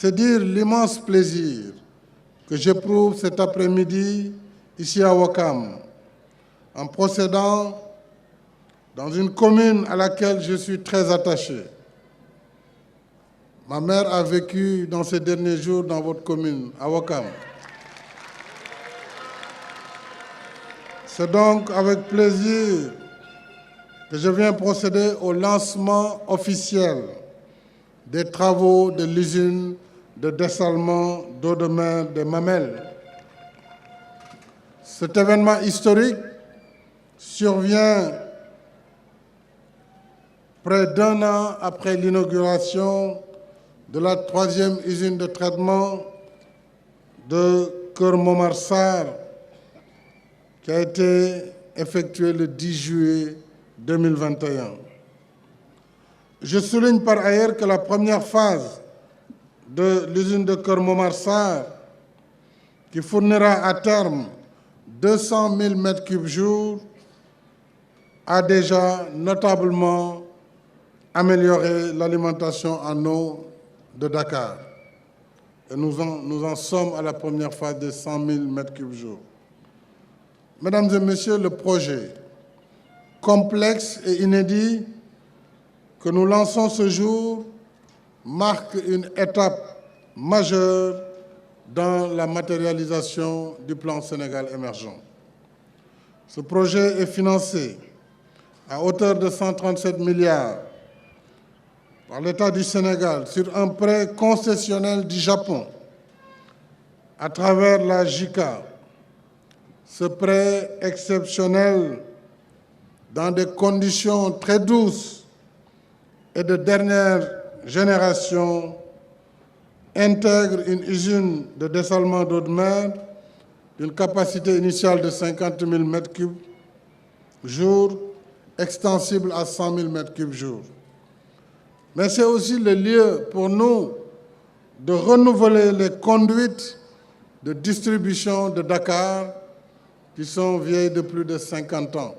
C'est dire l'immense plaisir que j'éprouve cet après-midi ici à Ouakam, en procédant dans une commune à laquelle je suis très attaché. Ma mère a vécu dans ces derniers jours dans votre commune, à Ouakam. C'est donc avec plaisir que je viens procéder au lancement officiel des travaux de l'usine de dessalement d'eau de mer des Mamelles. Cet événement historique survient près d'1 an après l'inauguration de la 3e usine de traitement de Keur Momar Sarr, qui a été effectuée le 10 juillet 2021. Je souligne par ailleurs que la première phase de l'usine de Keur Momar Sarr, qui fournira à terme 200 000 m3 jour, a déjà notablement amélioré l'alimentation en eau de Dakar. Et nous en sommes à la première phase de 100 000 m3 jour. Mesdames et messieurs, le projet complexe et inédit que nous lançons ce jour marque une étape majeure dans la matérialisation du plan Sénégal émergent. Ce projet est financé à hauteur de 137 milliards par l'État du Sénégal sur un prêt concessionnel du Japon à travers la JICA. Ce prêt exceptionnel, dans des conditions très douces et de dernière génération, intègre une usine de dessalement d'eau de mer d'une capacité initiale de 50 000 m3 jour, extensible à 100 000 m3 jour. Mais c'est aussi le lieu pour nous de renouveler les conduites de distribution de Dakar qui sont vieilles de plus de 50 ans.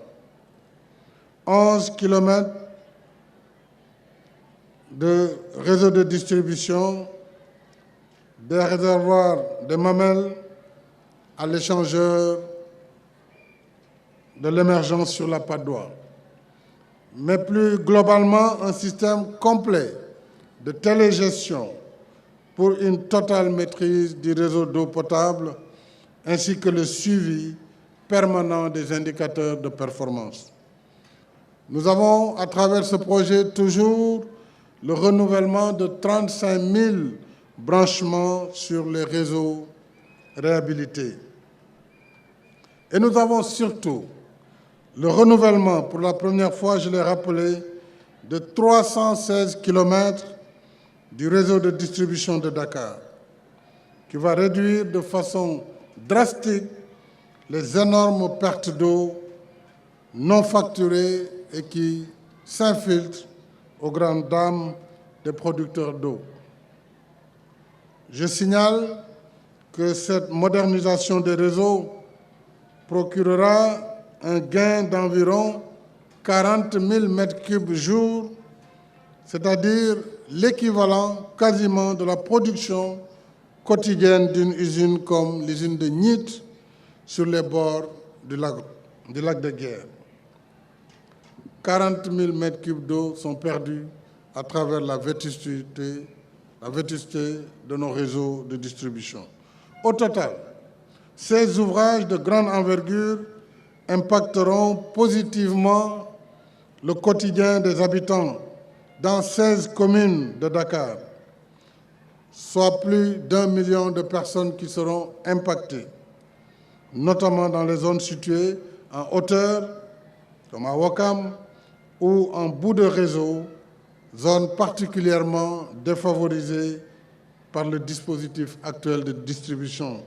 11 km de réseau de distribution, des réservoirs de Mamelles à l'échangeur de l'émergence sur la Patte d'Oie. Mais plus globalement, un système complet de télégestion pour une totale maîtrise du réseau d'eau potable ainsi que le suivi permanent des indicateurs de performance. Nous avons, à travers ce projet, toujours le renouvellement de 35 000 branchements sur les réseaux réhabilités. Et nous avons surtout le renouvellement, pour la première fois, je l'ai rappelé, de 316 km du réseau de distribution de Dakar, qui va réduire de façon drastique les énormes pertes d'eau non facturées et qui s'infiltrent aux grandes dames des producteurs d'eau. Je signale que cette modernisation des réseaux procurera un gain d'environ 40 000 m3 jour, c'est-à-dire l'équivalent quasiment de la production quotidienne d'une usine comme l'usine de Nit sur les bords du lac de Guiers. 40 000 m3 d'eau sont perdus à travers la vétusté de nos réseaux de distribution. Au total, ces ouvrages de grande envergure impacteront positivement le quotidien des habitants dans 16 communes de Dakar, soit plus d'1 million de personnes qui seront impactées, notamment dans les zones situées en hauteur, comme à Ouakam, ou en bout de réseau, zones particulièrement défavorisées par le dispositif actuel de distribution